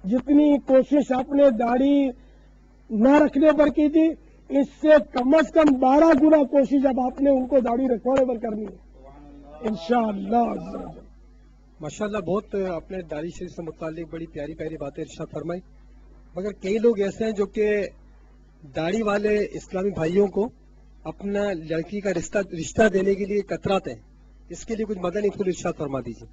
جتنی کوشش آپ نے داڑھی نہ رکھنے پر کی تھی، اس سے کم از کم 12 گنا کوشش اب آپ نے ان کو داڑھی رکھوانے پر کرنی ہے انشاءاللہ عز و جل۔ ماشاءاللہ بہت اپنے داڑھی شریف سے متعلق بڑی پیاری پیاری باتیں ارشاد فرمائی، مگر کئی لوگ ایسے ہیں جو کہ داڑھی والے اسلامی بھائیوں کو اپنا لڑکی کا رشتہ دینے کے لیے کتراتے ہیں، اس کے لیے کچھ مدنی پھول ارشاد فرما دیجیے۔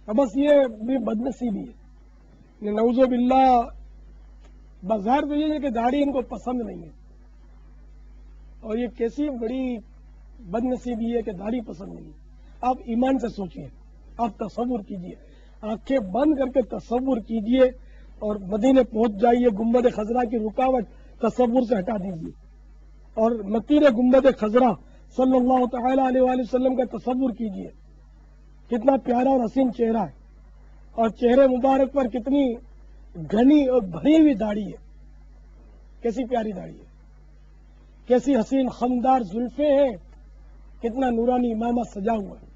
بس یہ بھی بدنصیبی ہے، نعوذ باللہ۔ بظاہر تو یہ ہے کہ داڑھی ان کو پسند نہیں ہے، اور یہ کیسی بڑی بدنصیبی ہے کہ داڑھی پسند نہیں ہے۔ آپ ایمان سے سوچئے، آپ تصور کیجئے، آنکھیں بند کر کے تصور کیجئے اور مدینے پہنچ جائیے، گنبد خضرا کی رکاوٹ تصور سے ہٹا دیجئے اور نقیر گنبد خضرا صلی اللہ تعالی علیہ وآلہ وسلم کا تصور کیجئے۔ کتنا پیارا اور حسین چہرہ ہے، اور چہرے مبارک پر کتنی گھنی اور بھری ہوئی داڑھی ہے، کیسی پیاری داڑھی ہے، کیسی حسین خمدار زلفیں ہیں، کتنا نورانی امامہ سجا ہوا ہے۔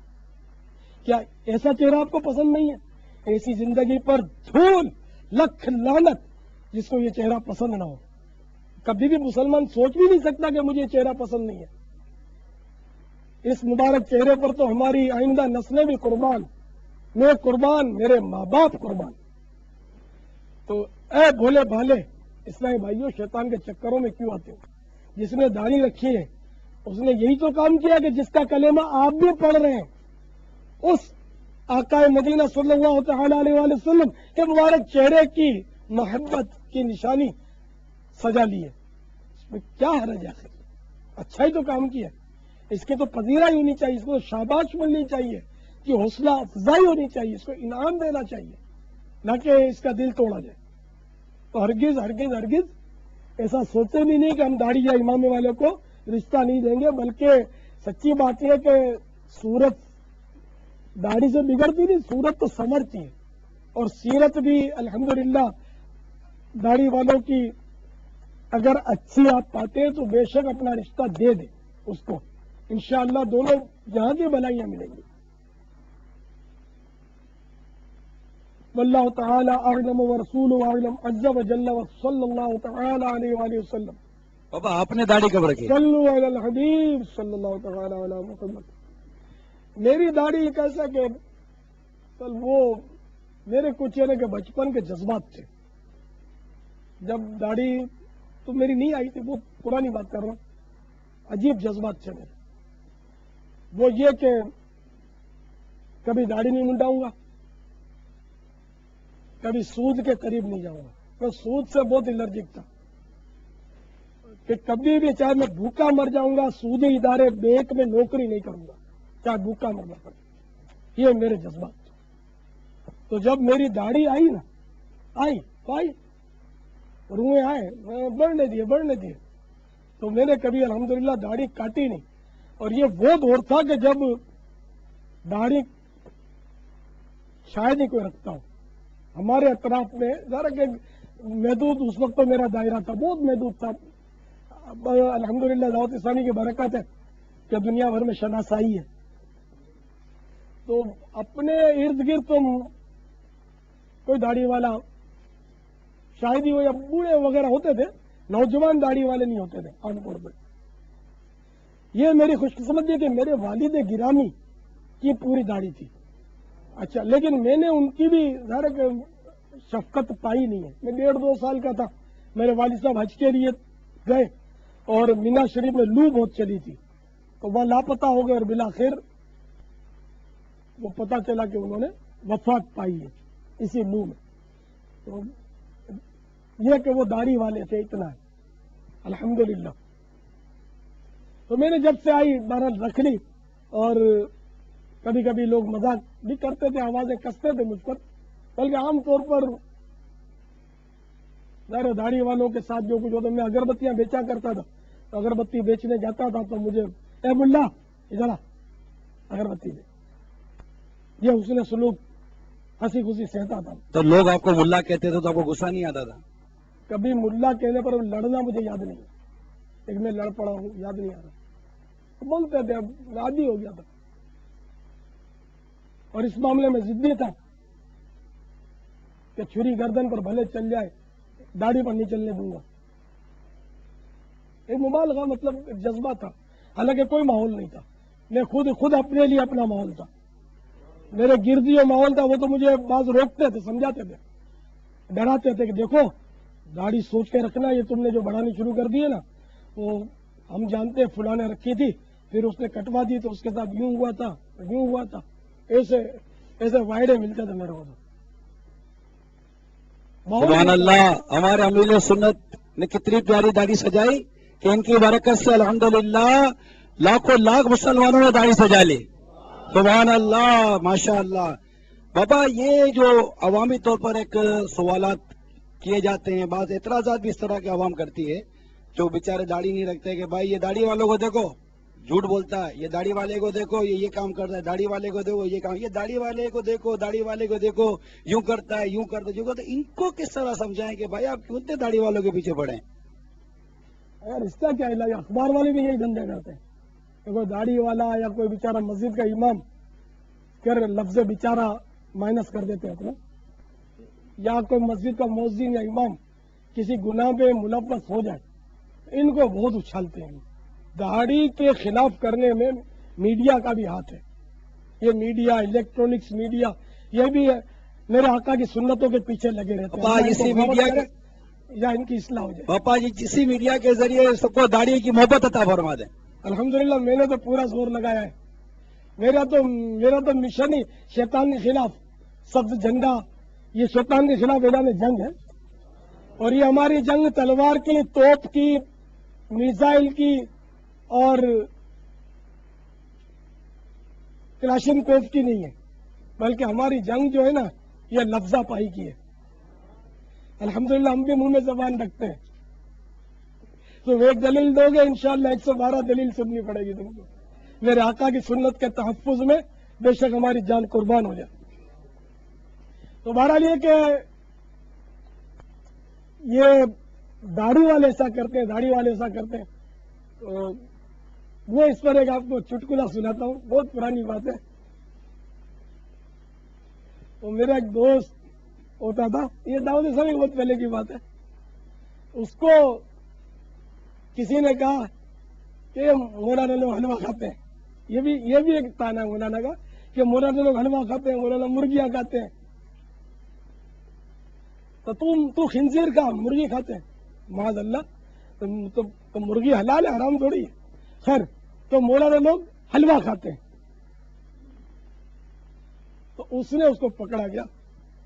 کیا ایسا چہرہ آپ کو پسند نہیں ہے؟ ایسی زندگی پر دھول لکھ لعنت جس کو یہ چہرہ پسند نہ ہو۔ کبھی بھی مسلمان سوچ بھی نہیں سکتا کہ مجھے یہ چہرہ پسند نہیں ہے۔ اس مبارک چہرے پر تو ہماری آئندہ نسلیں بھی قربان، میں قربان، میرے ماں باپ قربان۔ تو اے بھولے بھالے اسلامی بھائیوں، شیطان کے چکروں میں کیوں آتے ہو؟ جس نے داڑھی رکھی ہے اس نے یہی تو کام کیا کہ جس کا کلمہ آپ بھی پڑھ رہے ہیں، اس آقا مدینہ صلی اللہ تعالی علیہ وآلہ وسلم کے مبارک چہرے کی محبت کی نشانی سجا لی ہے۔ اس میں کیا حرج ہے؟ آخر اچھا ہی تو کام کیا، اس کی تو پذیرائی ہونی چاہیے، اس کو شاباش ملنی چاہیے، اس کی حوصلہ افزائی ہونی چاہیے، اس کو انعام دینا چاہیے، نہ کہ اس کا دل توڑا جائے۔ تو ہرگز ہرگز ہرگز ایسا سوچتے بھی نہیں کہ ہم داڑھی یا امامے والے کو رشتہ نہیں دیں گے، بلکہ سچی بات یہ ہے کہ صورت داڑھی سے بگڑتی نہیں، صورت تو سنورتی ہے، اور سیرت بھی الحمدللہ داڑھی والوں کی اگر اچھی آپ پاتے ہیں تو بے شک اپنا رشتہ دے دیں اس کو، انشاءاللہ دونوں جہاں کی بھلائیاں ملیں گی۔ واللہ تعالی اعلم ورسولہ اعلم عز وجل وصلی اللہ تعالی علیہ وآلہ وسلم۔ بابا آپ نے داڑھی کب رکھی؟ صلو علی الحبیب صلی اللہ تعالی علی محمد۔ میری داڑھی کیسا کہ وہ میرے کچھ یعنی کہ بچپن کے جذبات تھے۔ جب داڑھی تو میری نہیں آئی تھی، وہ پرانی بات کر رہا ہوں، عجیب جذبات تھے میرے۔ وہ یہ کہ کبھی داڑھی نہیں منڈاؤں گا، کبھی سود کے قریب نہیں جاؤں گا۔ میں سود سے بہت الرجک تھا کہ کبھی بھی چاہے میں بھوکا مر جاؤں گا، سودی ادارے بینک میں نوکری نہیں کروں گا، چاہے بھوکا مرنا پڑے۔ یہ میرے جذبات تھے۔ تو جب میری داڑھی آئی نا، آئی روئے آئے، بڑھنے دیے، تو میں نے کبھی الحمدللہ داڑھی کاٹی نہیں۔ اور یہ وہ دور تھا کہ جب داڑھی شاید ہی کوئی رکھتا ہو ہمارے اطراف میں، ذرا کہ محدود اس وقت تو میرا دائرہ تھا، بہت محدود تھا۔ الحمدللہ دعوت اسلامی کی برکت ہے کہ دنیا بھر میں شناسائی ہے، تو اپنے ارد گرد تم کوئی داڑھی والا شاید ہی ہو، یا بوڑھے وغیرہ ہوتے تھے، نوجوان داڑھی والے نہیں ہوتے تھے عام طور پر۔ یہ میری خوش قسمتی ہے کہ میرے والد گرامی کی پوری داڑھی تھی، اچھا، لیکن میں نے ان کی بھی ظاہر کہ شفقت پائی نہیں ہے۔ میں 1.5-2 سال کا تھا، میرے والد صاحب حج کے لیے گئے اور مینا شریف میں لو بہت چلی تھی، تو وہ لاپتہ ہو گئے، اور بالآخر وہ پتہ چلا کہ انہوں نے وفات پائی ہے اسی لو میں۔ تو یہ کہ وہ داڑھی والے تھے، اتنا ہے الحمدللہ۔ تو میں نے جب سے آئی بہرحال رکھ لی، اور کبھی کبھی لوگ مذاق بھی کرتے تھے، آوازیں کستے تھے مجھ پر، بلکہ عام طور پر ظاہر داڑھی والوں کے ساتھ جو کچھ ہوتا، میں اگربتیاں بیچا کرتا تھا، تو اگربتی بیچنے جاتا تھا تو مجھے اے ملا ادھر آ، اگربتی دے، یہ حسن سلوک ہنسی خوشی سہتا تھا۔ تو لوگ آپ کو ملا کہتے تھے تو آپ کو غصہ نہیں آتا تھا؟ کبھی ملا کہنے پر لڑنا مجھے یاد نہیں، ایک میں لڑ پڑا ہوں، یاد نہیں آ رہا، بولتے تھے، اب عادی ہو گیا تھا، اور اس معاملے میں ضدی تھا کہ چھری گردن پر بھلے چل جائے داڑھی پر نہیں چلنے دوں گا. ایک مبالغہ مطلب ایک جذبہ تھا، حالانکہ کوئی ماحول نہیں تھا. میں خود اپنے لیے اپنا ماحول تھا. میرے گرد جو ماحول تھا وہ تو مجھے بعض روکتے تھے، سمجھاتے تھے، ڈراتے تھے کہ دیکھو داڑھی سوچ کے رکھنا، یہ تم نے جو بڑھانی شروع کر دی ہے نا وہ ہم جانتے ہیں فلاں نے رکھی تھی، پھر اس نے کٹوا دی تو اس کے ساتھ یوں ہوا تھا یوں ہوا تھا. ایسے وائڈے ملتے تھے میرے کو تو. سبحان اللہ. ہمارے امیر سنت نے کتنی پیاری داڑھی سجائی کہ ان کی برکت سے الحمدللہ لاکھوں لاکھ مسلمانوں نے داڑھی سجا لی. سبحان اللہ، ماشاء اللہ. بابا یہ جو عوامی طور پر ایک سوالات کیے جاتے ہیں، بعض اعتراضات بھی اس طرح کے عوام کرتی ہے جو بیچارے داڑھی نہیں رکھتے کہ بھائی یہ داڑھی والوں کو دیکھو جھوٹ بولتا ہے، یہ داڑھی والے کو دیکھو یہ کام کرتا ہے، داڑھی والے کو دیکھو یہ کام، یہ داڑھی والے کو دیکھو داڑھی والے کو دیکھو یوں کرتا ہے یوں کرتا ہے یوں کرتا ہے. ان کو کس طرح سمجھائیں کہ بھائی آپ کیوں اتنے داڑھی والوں کے پیچھے پڑیں؟ یار اس کا کیا علاج؟ اخبار والے بھی یہی دھندے کرتے ہیں کہ کوئی داڑھی والا یا کوئی بیچارہ مسجد کا امام کر لفظ بیچارہ مائنس کر دیتے اپنا، یا کوئی مسجد کا مؤذن یا امام کسی گناہ پہ ملوث ہو جائے ان کو بہت اچھالتے ہیں. داڑھی کے خلاف کرنے میں میڈیا کا بھی ہاتھ ہے. یہ میڈیا، الیکٹرانکس میڈیا، یہ بھی میرے آقا کی سنتوں کے پیچھے لگے رہتے ہیں. پاپا اسی میڈیا کے یا ان کی اصلاح ہو جائے. پاپا جی اسی میڈیا کے ذریعے سب کو داڑھی کی محبت عطا فرما دیں. الحمدللہ میں نے تو پورا زور لگایا ہے. میرا تو مشن ہی شیطان کے خلاف سبز جھنڈا، یہ شیطان کے خلاف اعلان جنگ ہے. اور یہ ہماری جنگ تلوار کی، توپ کی، میزائل کی اور کلاشن کوف کی نہیں ہے، بلکہ ہماری جنگ جو ہے نا یہ لفظہ پائی کی ہے. الحمدللہ ہم بھی منہ میں زبان رکھتے ہیں. تو ایک دلیل دو گے انشاءاللہ 112 دلیل سننی پڑے گی تم کو. میرے آقا کی سنت کے تحفظ میں بے شک ہماری جان قربان ہو جائے. تو بہرحال یہ کہ یہ داڑھی والے ایسا کرتے ہیں، داڑھی والے ایسا کرتے ہیں. تو وہ اس پر ایک آپ کو چٹکلا سناتا ہوں، بہت پرانی بات ہے. تو میرا ایک دوست ہوتا تھا، یہ دعوت اسلامی بہت پہلے کی بات ہے. اس کو کسی نے کہا کہ مولانا لوگ حلوہ کھاتے ہیں. یہ بھی ایک تانا ہے مولانا کا کہ مولانا لوگ حلوہ کھاتے ہیں، مولانا مرغیاں کھاتے ہیں. تو خنزیر کا مرغی کھاتے ہیں، معاذ اللہ. تو مرغی حلال ہے، حرام تھوڑی ہے. خیر تو مولانا لوگ حلوہ کھاتے ہیں. تو اس نے اس کو پکڑا گیا.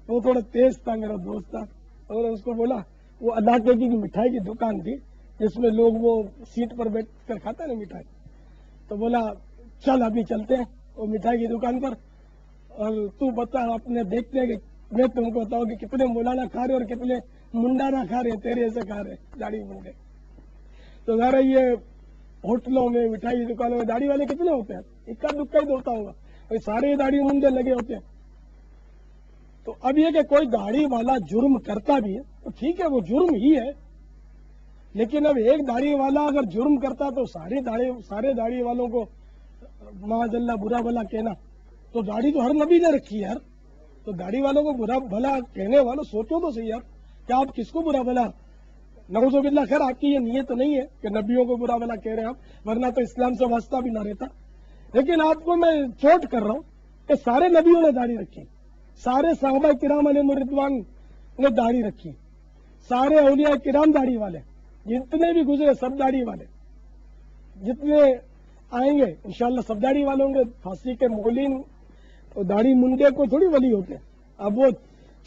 وہ تھوڑا تیز تھا، میرا دوست تھا، اور اس کو بولا وہ علاقے کی مٹھائی کی دکان تھی جس میں لوگ وہ سیٹ پر بیٹھ کر کھاتا ہے نا مٹھائی. تو بولا چل ابھی چلتے ہیں وہ مٹھائی کی دکان پر، اور تو بتا اپنے دیکھتے ہیں کہ میں تم کو بتاؤں کہ کتنے مولانا کھا رہے اور کتنے منڈانا کھا رہے، تیرے ایسے کھا رہے داڑھی منڈے. تو ذرا یہ ہوٹلوں میں، مٹھائی کی دکانوں میں داڑھی والے کتنے ہوتے ہیں؟ اکا دکا ہی ہوتا ہوگا، کوئی سارے داڑھی منڈے لگے ہوتے ہیں. تو اب یہ کہ کوئی داڑھی والا جرم کرتا بھی ہے تو ٹھیک ہے، وہ جرم ہی ہے. لیکن اب ایک داڑھی والا اگر جرم کرتا تو سارے داڑھی والوں کو معاذ اللہ برا بھلا کہنا. تو داڑھی تو ہر نبی نے رکھی ہے یار. تو داڑھی والوں کو برا بھلا کہنے والوں سوچو تو صحیح یار، کیا آپ کس کو برا بھلا؟ نعوذ باللہ. خیر آپ کی یہ نیت نہیں ہے کہ نبیوں کو برا بھلا کہہ رہے ہیں آپ، ورنہ تو اسلام سے واسطہ بھی نہ رہتا. لیکن آپ کو میں چوٹ کر رہا ہوں کہ سارے نبیوں نے داڑھی رکھی، سارے صحابہ کرام علیہ رضوان نے داڑھی رکھی، سارے اولیاء کرام داڑھی والے، جتنے بھی گزرے سب داڑھی والے، جتنے آئیں گے انشاءاللہ سب داڑھی والے ہوں گے. پھانسی کے مولین داڑھی منڈے کو تھوڑی ولی ہوتے ہیں. اب وہ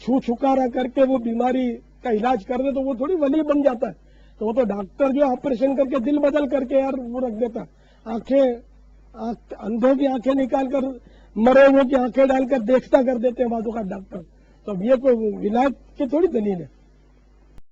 چھکارا کر کے وہ بیماری کا علاج کر دے تو وہ تھوڑی ولی بن جاتا ہے. تو وہ تو ڈاکٹر جو آپریشن کر کے دل بدل کر کے یار وہ رکھ دیتا، اندھوں کی آنکھیں نکال کر مرے ہوئے کی آنکھیں ڈال کر دیکھتا کر دیتے ہیں بعض اوقات ڈاکٹر. تو اب یہ کوئی علاج کی تھوڑی دلیل ہے.